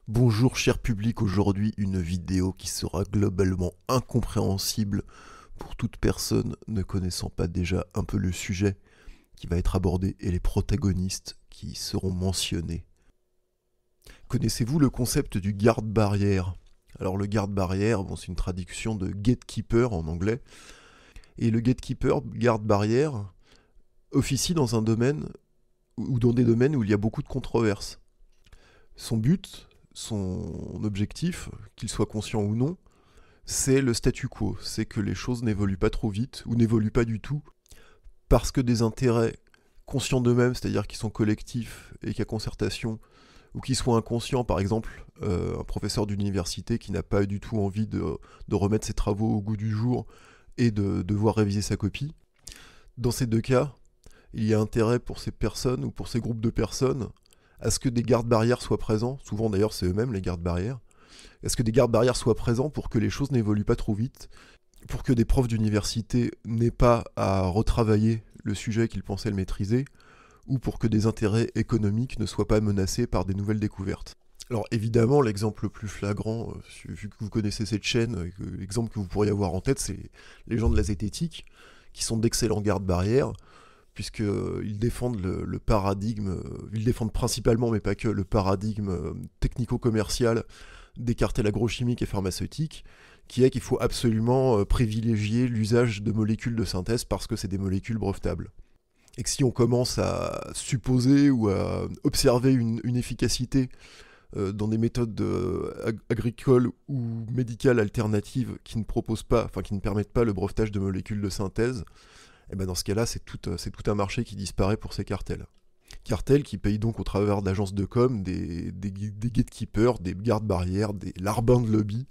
Bonjour cher public, aujourd'hui une vidéo qui sera globalement incompréhensible pour toute personne ne connaissant pas déjà un peu le sujet qui va être abordé et les protagonistes qui seront mentionnés. Connaissez-vous le concept du garde-barrière? Alors le garde-barrière, c'est une traduction de gatekeeper en anglais. Et le gatekeeper, garde-barrière, officie dans un domaine ou dans des domaines où il y a beaucoup de controverses. Son but, son objectif, qu'il soit conscient ou non, c'est le statu quo, c'est que les choses n'évoluent pas trop vite ou n'évoluent pas du tout, parce que des intérêts conscients d'eux-mêmes, c'est-à-dire qui sont collectifs et qu'il y a concertation, ou qui soient inconscients, par exemple un professeur d'université qui n'a pas du tout envie de remettre ses travaux au goût du jour et de devoir réviser sa copie. Dans ces deux cas, il y a intérêt pour ces personnes ou pour ces groupes de personnes à ce que des gardes-barrières soient présents, souvent d'ailleurs c'est eux-mêmes les gardes-barrières, à ce que des gardes-barrières soient présents pour que les choses n'évoluent pas trop vite, pour que des profs d'université n'aient pas à retravailler le sujet qu'ils pensaient le maîtriser, ou pour que des intérêts économiques ne soient pas menacés par des nouvelles découvertes. Alors évidemment, l'exemple le plus flagrant, vu que vous connaissez cette chaîne, l'exemple que vous pourriez avoir en tête, c'est les gens de la zététique, qui sont d'excellents gardes-barrières, puisqu'ils défendent le paradigme, ils défendent principalement, mais pas que, le paradigme technico-commercial des cartels agrochimiques et pharmaceutiques, qui est qu'il faut absolument privilégier l'usage de molécules de synthèse parce que c'est des molécules brevetables. Et que si on commence à supposer ou à observer une efficacité dans des méthodes agricoles ou médicales alternatives qui ne proposent pas, qui ne permettent pas le brevetage de molécules de synthèse, et ben dans ce cas-là, c'est tout un marché qui disparaît pour ces cartels. Cartels qui payent donc au travers d'agences de com, des gatekeepers, des gardes-barrières, des larbins de lobby,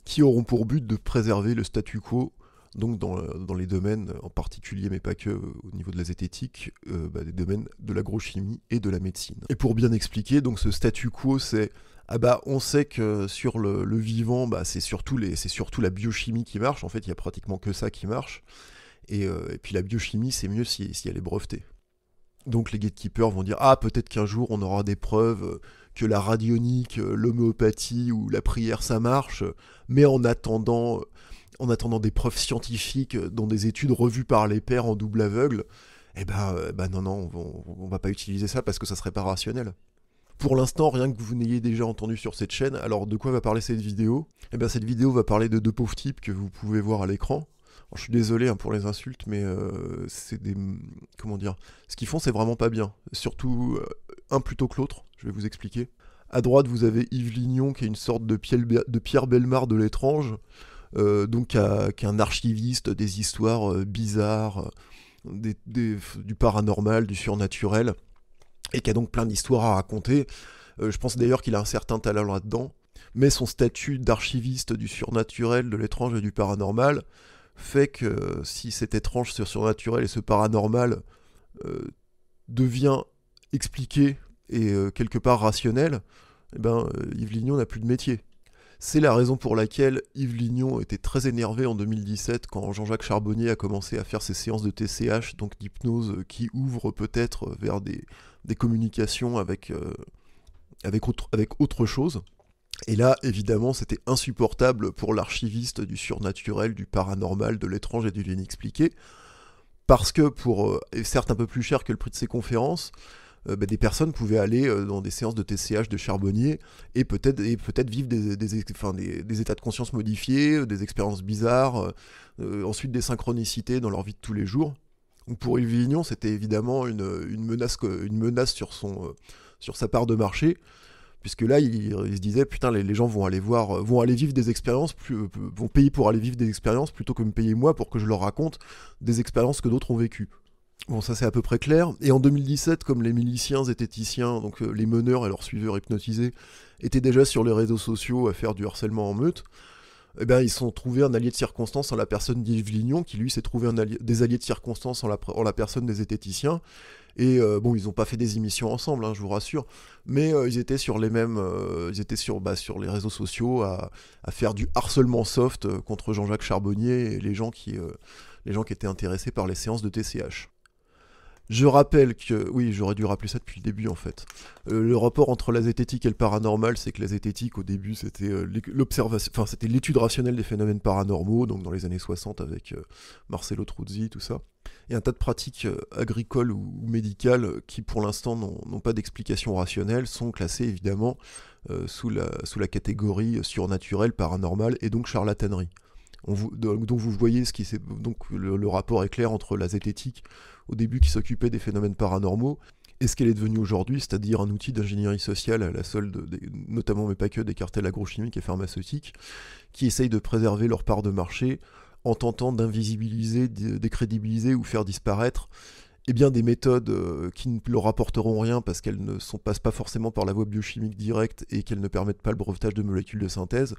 qui auront pour but de préserver le statu quo, donc dans les domaines en particulier, mais pas que, au niveau de la zététique, des domaines de l'agrochimie et de la médecine. Et pour bien expliquer, donc ce statu quo, c'est on sait que sur le vivant, c'est surtout la biochimie qui marche. En fait, il y a pratiquement que ça qui marche. Et puis la biochimie, c'est mieux si elle est brevetée. Donc les gatekeepers vont dire « Ah, peut-être qu'un jour on aura des preuves que la radionique, l'homéopathie ou la prière ça marche, mais en attendant des preuves scientifiques dans des études revues par les pairs en double aveugle, non, on va pas utiliser ça parce que ça serait pas rationnel. » Pour l'instant, rien que vous n'ayez déjà entendu sur cette chaîne, alors de quoi va parler cette vidéo? Cette vidéo va parler de deux pauvres types que vous pouvez voir à l'écran. Alors, je suis désolé pour les insultes, mais c'est des... Comment dire? Ce qu'ils font, c'est vraiment pas bien. Surtout un plutôt que l'autre, je vais vous expliquer. À droite, vous avez Yves Lignon, qui est une sorte de Pierre Bellemare de l'étrange, qui est un archiviste des histoires bizarres, du paranormal, du surnaturel, et qui a donc plein d'histoires à raconter. Je pense d'ailleurs qu'il a un certain talent là-dedans, mais son statut d'archiviste du surnaturel, de l'étrange et du paranormal fait que si cet étrange, ce surnaturel et ce paranormal devient expliqué et quelque part rationnel, Yves Lignon n'a plus de métier. C'est la raison pour laquelle Yves Lignon était très énervé en 2017 quand Jean-Jacques Charbonnier a commencé à faire ses séances de TCH, donc d'hypnose qui ouvrent peut-être vers des communications avec autre chose. Et là, évidemment, c'était insupportable pour l'archiviste du surnaturel, du paranormal, de l'étrange et du l'inexpliqué, parce que certes un peu plus cher que le prix de ses conférences, des personnes pouvaient aller dans des séances de TCH de Charbonnier et peut-être vivre des états de conscience modifiés, des expériences bizarres, ensuite des synchronicités dans leur vie de tous les jours. Donc pour Yves Lignon, c'était évidemment une menace sur sa part de marché, puisque là, il se disait, putain, les gens vont aller vivre des expériences, vont payer pour aller vivre des expériences plutôt que me payer moi pour que je leur raconte des expériences que d'autres ont vécues. Bon, ça c'est à peu près clair. Et en 2017, comme les miliciens zététiciens, donc les meneurs et leurs suiveurs hypnotisés, étaient déjà sur les réseaux sociaux à faire du harcèlement en meute, ils se sont trouvés un allié de circonstance en la personne d'Yves Lignon, qui lui s'est trouvé des alliés de circonstance en la personne des zététiciens. Et ils n'ont pas fait des émissions ensemble, je vous rassure, mais ils étaient sur les mêmes, sur les réseaux sociaux à faire du harcèlement soft contre Jean-Jacques Charbonnier et les gens qui étaient intéressés par les séances de TCH. Je rappelle que, oui, j'aurais dû rappeler ça depuis le début en fait. Le rapport entre la zététique et le paranormal, c'est que la zététique au début c'était l'observation, enfin c'était l'étude rationnelle des phénomènes paranormaux, donc dans les années 60 avec Marcello Truzzi, tout ça. Et un tas de pratiques agricoles ou médicales qui pour l'instant n'ont pas d'explication rationnelle sont classées évidemment sous la catégorie surnaturelle, paranormale et donc charlatanerie. Donc vous voyez donc le rapport est clair entre la zététique au début qui s'occupait des phénomènes paranormaux et ce qu'elle est devenue aujourd'hui, c'est-à-dire un outil d'ingénierie sociale à la solde, notamment mais pas que, des cartels agrochimiques et pharmaceutiques qui essayent de préserver leur part de marché en tentant d'invisibiliser, décrédibiliser ou faire disparaître des méthodes qui ne leur apporteront rien parce qu'elles ne passent pas forcément par la voie biochimique directe et qu'elles ne permettent pas le brevetage de molécules de synthèse.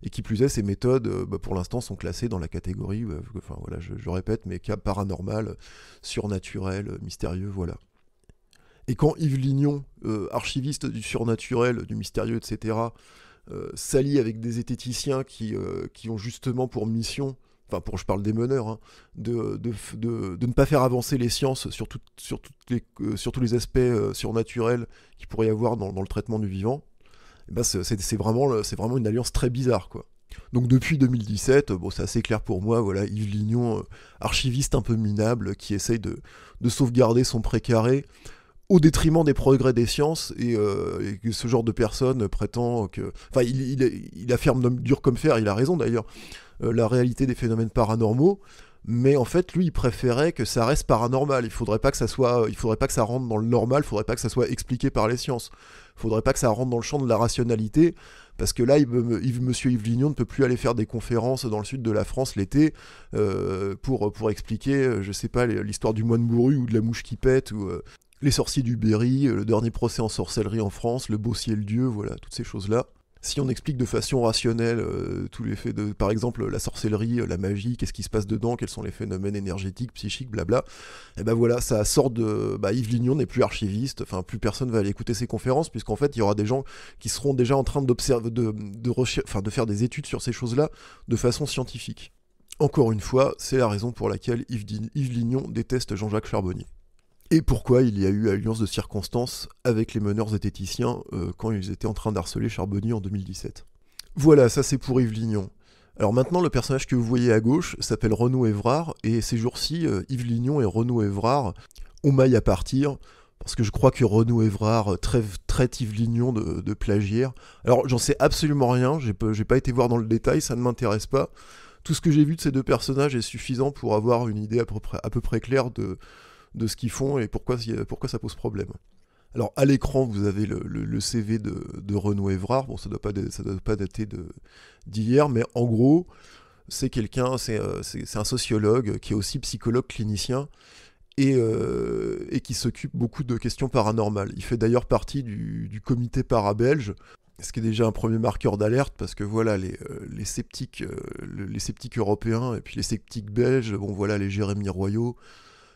Et qui plus est, ces méthodes, pour l'instant, sont classées dans la catégorie, enfin voilà, je répète, mais cas paranormal, surnaturel, mystérieux, voilà. Et quand Yves Lignon, archiviste du surnaturel, du mystérieux, etc., s'allie avec des zététiciens qui ont justement pour mission, je parle des meneurs, hein, de ne pas faire avancer les sciences sur tous les aspects surnaturels qu'il pourrait y avoir dans le traitement du vivant, c'est vraiment une alliance très bizarre, quoi. Donc depuis 2017, c'est assez clair pour moi, voilà, Yves Lignon, archiviste un peu minable, qui essaye de sauvegarder son précaré au détriment des progrès des sciences, et que ce genre de personne prétend que... Enfin, il affirme dur comme fer, il a raison d'ailleurs, la réalité des phénomènes paranormaux, mais en fait, lui, il préférait que ça reste paranormal. Il faudrait pas que ça rentre dans le normal, il faudrait pas que ça soit expliqué par les sciences. Il faudrait pas que ça rentre dans le champ de la rationalité, parce que là, monsieur Yves Lignon ne peut plus aller faire des conférences dans le sud de la France l'été pour expliquer, je sais pas, l'histoire du moine bourru ou de la mouche qui pète, ou les sorciers du Berry, le dernier procès en sorcellerie en France, le beau ciel Dieu, voilà, toutes ces choses-là. Si on explique de façon rationnelle tous les faits par exemple, la sorcellerie, la magie, qu'est-ce qui se passe dedans, quels sont les phénomènes énergétiques, psychiques, blabla, et voilà, ça sort de... Yves Lignon n'est plus archiviste, enfin, plus personne va aller écouter ses conférences, puisqu'en fait, il y aura des gens qui seront déjà en train d'observer, de faire des études sur ces choses-là de façon scientifique. Encore une fois, c'est la raison pour laquelle Yves Lignon déteste Jean-Jacques Charbonnier. Et pourquoi il y a eu alliance de circonstances avec les meneurs zététiciens quand ils étaient en train d'harceler Charbonnier en 2017. Voilà, ça c'est pour Yves Lignon. Alors maintenant, le personnage que vous voyez à gauche s'appelle Renaud Evrard, et ces jours-ci, Yves Lignon et Renaud Evrard ont maille à partir, parce que je crois que Renaud Evrard traite Yves Lignon de plagiaire. Alors j'en sais absolument rien, j'ai pas été voir dans le détail, ça ne m'intéresse pas. Tout ce que j'ai vu de ces deux personnages est suffisant pour avoir une idée à peu près claire de ce qu'ils font et pourquoi ça pose problème. Alors à l'écran, vous avez le CV de Renaud Evrard. Bon, ça doit pas dater d'hier, mais en gros, c'est un sociologue qui est aussi psychologue clinicien et qui s'occupe beaucoup de questions paranormales. Il fait d'ailleurs partie du comité para-belge, ce qui est déjà un premier marqueur d'alerte, parce que voilà, les sceptiques européens et puis les sceptiques belges, bon voilà, les Jérémy Royaux,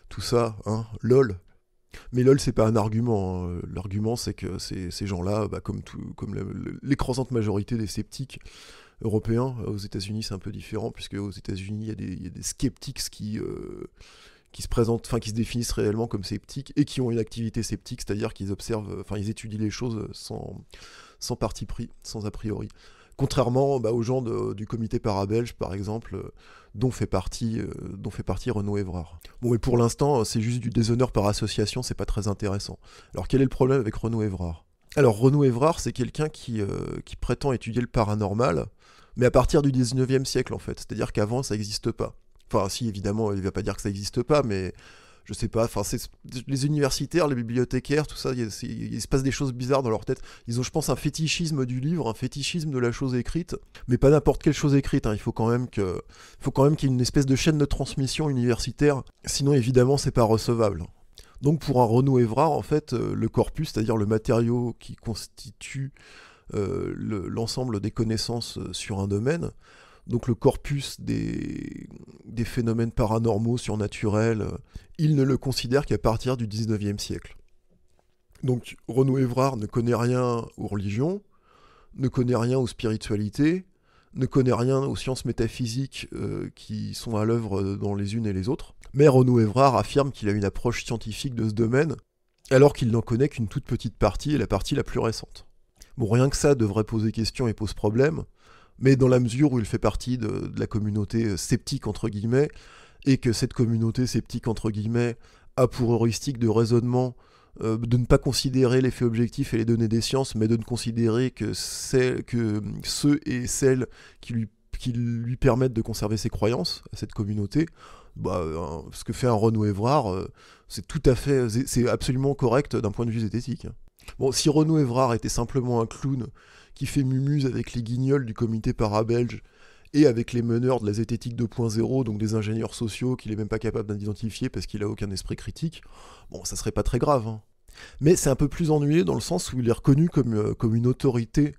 tout ça, hein, lol. Mais lol, c'est pas un argument. Hein. L'argument, c'est que ces gens-là, comme l'écrasante majorité des sceptiques européens, aux États-Unis, c'est un peu différent, puisque aux États-Unis, il y a des sceptiques qui se présentent, qui se définissent réellement comme sceptiques et qui ont une activité sceptique, c'est-à-dire qu'ils observent, ils étudient les choses sans parti pris, sans a priori. Contrairement aux gens du comité para-belge, par exemple, dont fait partie Renaud Evrard. Bon, et pour l'instant, c'est juste du déshonneur par association, c'est pas très intéressant. Alors, quel est le problème avec Renaud Evrard ? Alors, Renaud Evrard, c'est quelqu'un qui prétend étudier le paranormal, mais à partir du 19e siècle, en fait. C'est-à-dire qu'avant, ça n'existe pas. Enfin, si, évidemment, il va pas dire que ça n'existe pas, mais... Je sais pas, les universitaires, les bibliothécaires, tout ça, il se passe des choses bizarres dans leur tête. Ils ont, je pense, un fétichisme du livre, un fétichisme de la chose écrite, mais pas n'importe quelle chose écrite. Hein. Il faut quand même qu'il y ait une espèce de chaîne de transmission universitaire, sinon évidemment c'est pas recevable. Donc pour un Renaud Evrard, en fait, le corpus, c'est-à-dire le matériau qui constitue l'ensemble des connaissances sur un domaine, donc le corpus des phénomènes paranormaux, surnaturels, il ne le considère qu'à partir du 19e siècle. Donc Renaud Evrard ne connaît rien aux religions, ne connaît rien aux spiritualités, ne connaît rien aux sciences métaphysiques qui sont à l'œuvre dans les unes et les autres. Mais Renaud Evrard affirme qu'il a une approche scientifique de ce domaine, alors qu'il n'en connaît qu'une toute petite partie, et la partie la plus récente. Bon, rien que ça devrait poser question et pose problème, mais dans la mesure où il fait partie de la communauté sceptique, entre guillemets, et que cette communauté sceptique, entre guillemets, a pour heuristique de raisonnement de ne pas considérer les faits objectifs et les données des sciences, mais de ne considérer que ceux et celles qui lui permettent de conserver ses croyances à cette communauté, ce que fait un Renaud Evrard, c'est absolument correct d'un point de vue zététique. Bon, si Renaud Evrard était simplement un clown qui fait mumuse avec les guignols du comité para-belge et avec les meneurs de la zététique 2.0, donc des ingénieurs sociaux qu'il n'est même pas capable d'identifier parce qu'il n'a aucun esprit critique, bon, ça serait pas très grave. Hein. Mais c'est un peu plus ennuyeux dans le sens où il est reconnu comme une autorité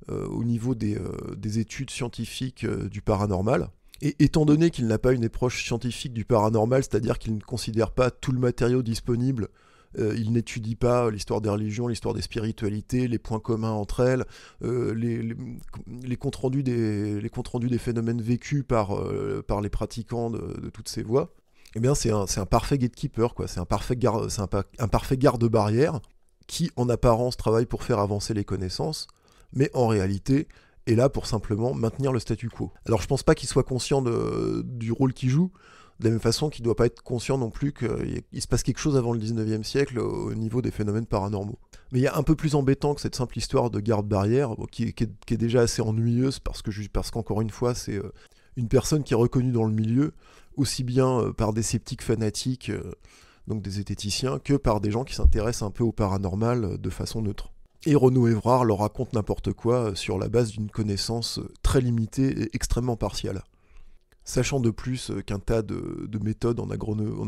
au niveau des études scientifiques du paranormal. Et étant donné qu'il n'a pas une approche scientifique du paranormal, c'est-à-dire qu'il ne considère pas tout le matériau disponible, il n'étudie pas l'histoire des religions, l'histoire des spiritualités, les points communs entre elles, les comptes rendus des phénomènes vécus par les pratiquants de toutes ces voies, eh bien c'est un parfait gatekeeper, quoi. C'est un parfait garde-barrière qui, en apparence, travaille pour faire avancer les connaissances, mais en réalité est là pour simplement maintenir le statu quo. Alors je pense pas qu'il soit conscient du rôle qu'il joue, de la même façon qu'il ne doit pas être conscient non plus qu'il se passe quelque chose avant le 19e siècle au niveau des phénomènes paranormaux. Mais il y a un peu plus embêtant que cette simple histoire de garde-barrière, qui est déjà assez ennuyeuse, parce qu'encore une fois, c'est une personne qui est reconnue dans le milieu, aussi bien par des sceptiques fanatiques, donc des zététiciens, que par des gens qui s'intéressent un peu au paranormal de façon neutre. Et Renaud Evrard leur raconte n'importe quoi sur la base d'une connaissance très limitée et extrêmement partiale. Sachant de plus qu'un tas de méthodes en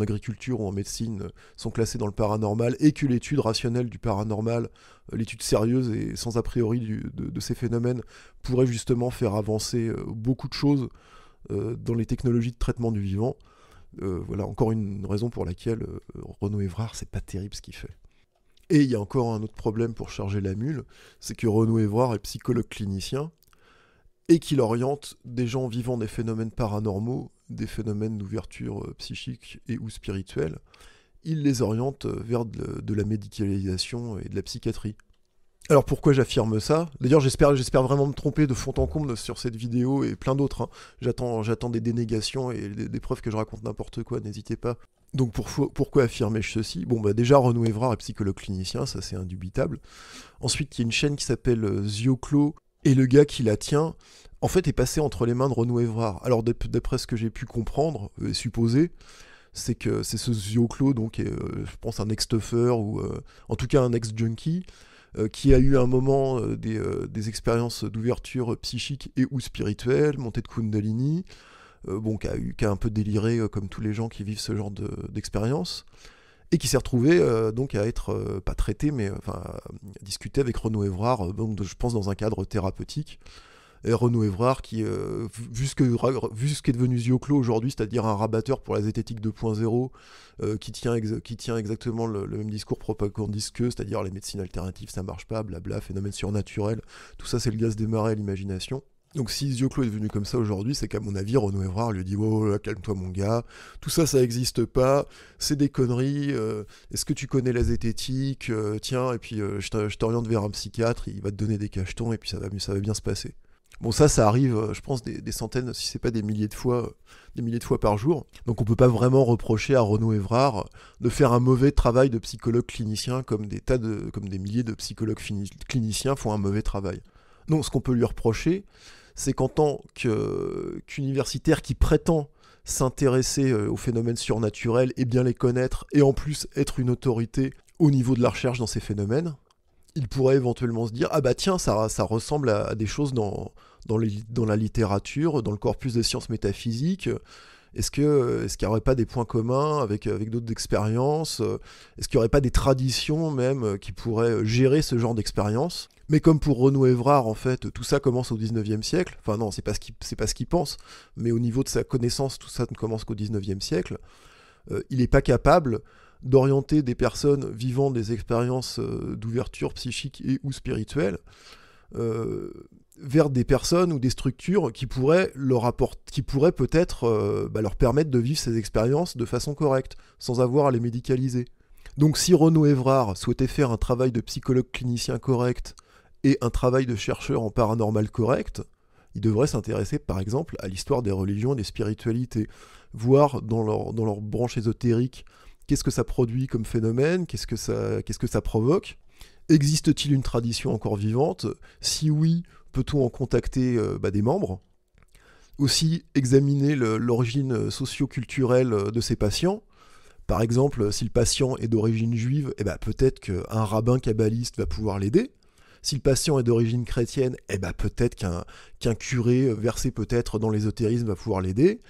agriculture ou en médecine sont classées dans le paranormal et que l'étude rationnelle du paranormal, l'étude sérieuse et sans a priori de ces phénomènes, pourrait justement faire avancer beaucoup de choses dans les technologies de traitement du vivant. Voilà encore une raison pour laquelle Renaud Evrard, c'est pas terrible ce qu'il fait. Et il y a encore un autre problème pour charger la mule, c'est que Renaud Evrard est psychologue clinicien, et qu'il oriente des gens vivant des phénomènes paranormaux, des phénomènes d'ouverture psychique et ou spirituelle, il les oriente vers de la médicalisation et de la psychiatrie. Alors pourquoi j'affirme ça? D'ailleurs j'espère vraiment me tromper de fond en comble sur cette vidéo et plein d'autres. Hein. J'attends des dénégations et des preuves que je raconte n'importe quoi, n'hésitez pas. Donc pourquoi affirmer ceci? Bon déjà Renaud Evrard est psychologue clinicien, ça c'est indubitable. Ensuite il y a une chaîne qui s'appelle Zioclo, et le gars qui la tient, en fait, est passé entre les mains de Renaud Evrard. Alors, d'après ce que j'ai pu comprendre et supposer, c'est que c'est ce Zioclo, donc, je pense un ex-tuffer, ou en tout cas un ex-junkie, qui a eu à un moment des expériences d'ouverture psychique et ou spirituelle, montée de Kundalini, qui a un peu déliré comme tous les gens qui vivent ce genre d'expérience, et qui s'est retrouvé donc à être, pas traité, mais à discuter avec Renaud Evrard, donc, je pense dans un cadre thérapeutique. Et Renaud Evrard, qui, vu ce qu'est devenu Zioclo aujourd'hui, c'est-à-dire un rabatteur pour la zététique 2.0, qui tient exactement le même discours propagandiste qu'eux, c'est-à-dire les médecines alternatives, ça marche pas, blabla, phénomène surnaturel, tout ça c'est le gaz des marais à l'imagination. Donc si Zioclo est devenu comme ça aujourd'hui, c'est qu'à mon avis, Renaud Evrard lui dit « Oh, calme-toi mon gars, tout ça, ça existe pas, c'est des conneries, est-ce que tu connais la zététique? Tiens, et puis je t'oriente vers un psychiatre, il va te donner des cachetons, et puis ça va bien se passer. » Bon ça arrive, je pense, des centaines, si c'est pas des milliers de fois par jour. Donc on peut pas vraiment reprocher à Renaud Evrard de faire un mauvais travail de psychologue clinicien comme des milliers de psychologues cliniciens font un mauvais travail. Non, ce qu'on peut lui reprocher, c'est qu'en tant qu'universitaire qui prétend s'intéresser aux phénomènes surnaturels et bien les connaître, et en plus être une autorité au niveau de la recherche dans ces phénomènes, il pourrait éventuellement se dire « Ah bah tiens, ça ressemble à des choses dans la littérature, dans le corpus des sciences métaphysiques. Est-ce qu'il n'y aurait pas des points communs avec d'autres expériences? Est-ce qu'il n'y aurait pas des traditions même qui pourraient gérer ce genre d'expérience ?» Mais comme pour Renaud Evrard, en fait, tout ça commence au 19e siècle. Enfin non, c'est pas ce qu'il pense, mais au niveau de sa connaissance, tout ça ne commence qu'au 19e siècle. Il n'est pas capable d'orienter des personnes vivant des expériences d'ouverture psychique et ou spirituelle vers des personnes ou des structures qui pourraient peut-être leur permettre de vivre ces expériences de façon correcte, sans avoir à les médicaliser. Donc si Renaud Evrard souhaitait faire un travail de psychologue clinicien correct et un travail de chercheur en paranormal correct, il devrait s'intéresser par exemple à l'histoire des religions et des spiritualités, voir dans leur branche ésotérique qu'est-ce que ça produit comme phénomène, qu'est-ce que ça provoque. Existe-t-il une tradition encore vivante? Si oui, peut-on en contacter des membres? Aussi, examiner l'origine socio-culturelle de ces patients. Par exemple, si le patient est d'origine juive, peut-être qu'un rabbin kabbaliste va pouvoir l'aider. Si le patient est d'origine chrétienne, peut-être qu'un curé versé peut-être dans l'ésotérisme va pouvoir l'aider.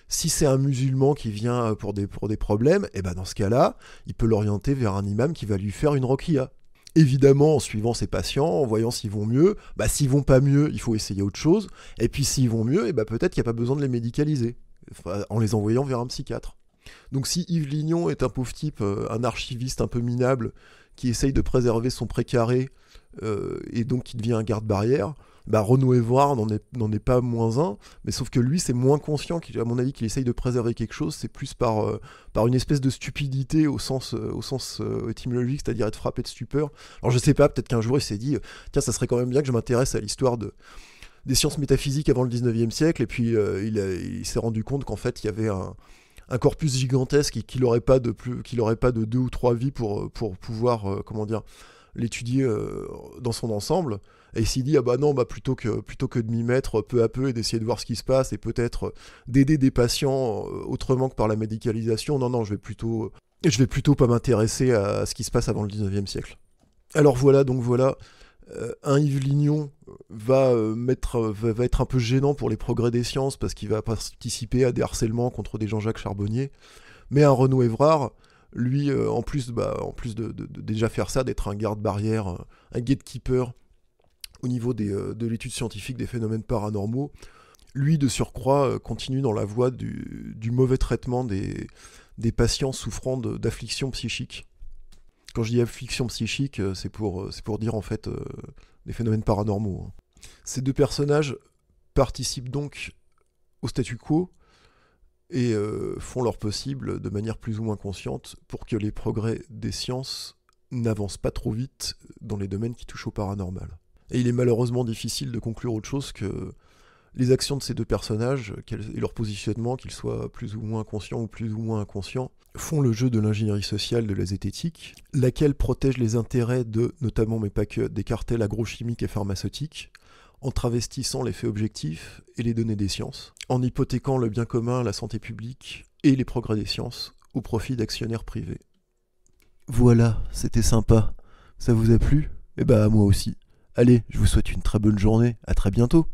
Si c'est un musulman qui vient pour des problèmes, dans ce cas-là, il peut l'orienter vers un imam qui va lui faire une roquia. Évidemment, en suivant ses patients, en voyant s'ils vont mieux. S'ils vont pas mieux, il faut essayer autre chose. Et puis s'ils vont mieux, peut-être qu'il n'y a pas besoin de les médicaliser, en les envoyant vers un psychiatre. Donc si Yves Lignon est un pauvre type, un archiviste un peu minable, qui essaye de préserver son précaré, et donc qui devient un garde-barrière, Renaud Evrard n'en est pas moins un, mais sauf que lui c'est moins conscient, à mon avis, qu'il essaye de préserver quelque chose, c'est plus par une espèce de stupidité au sens étymologique, c'est-à-dire être frappé de stupeur. Alors je sais pas, peut-être qu'un jour il s'est dit, tiens, ça serait quand même bien que je m'intéresse à l'histoire des sciences métaphysiques avant le 19e siècle, et puis il s'est rendu compte qu'en fait il y avait un corpus gigantesque qu'il n'aurait pas de 2 ou 3 vies pour pouvoir l'étudier dans son ensemble. Et il s'est dit, plutôt que de m'y mettre peu à peu et d'essayer de voir ce qui se passe et peut-être d'aider des patients autrement que par la médicalisation, non, je vais plutôt pas m'intéresser à ce qui se passe avant le 19e siècle. Alors voilà, un Yves Lignon va être un peu gênant pour les progrès des sciences parce qu'il va participer à des harcèlements contre des Jean-Jacques Charbonnier, mais un Renaud Evrard, lui, en plus de déjà faire ça, d'être un garde-barrière, un gatekeeper au niveau de l'étude scientifique des phénomènes paranormaux, lui, de surcroît, continue dans la voie du mauvais traitement des patients souffrant d'afflictions psychiques. Quand je dis affliction psychique, c'est pour dire en fait des phénomènes paranormaux. Ces deux personnages participent donc au statu quo et font leur possible de manière plus ou moins consciente pour que les progrès des sciences n'avancent pas trop vite dans les domaines qui touchent au paranormal. Et il est malheureusement difficile de conclure autre chose que les actions de ces deux personnages et leur positionnement, qu'ils soient plus ou moins conscients ou plus ou moins inconscients, font le jeu de l'ingénierie sociale de la zététique, laquelle protège les intérêts notamment mais pas que, des cartels agrochimiques et pharmaceutiques, en travestissant les faits objectifs et les données des sciences, en hypothéquant le bien commun, la santé publique et les progrès des sciences au profit d'actionnaires privés. Voilà, c'était sympa. Ça vous a plu? Moi aussi. Allez, je vous souhaite une très bonne journée, à très bientôt.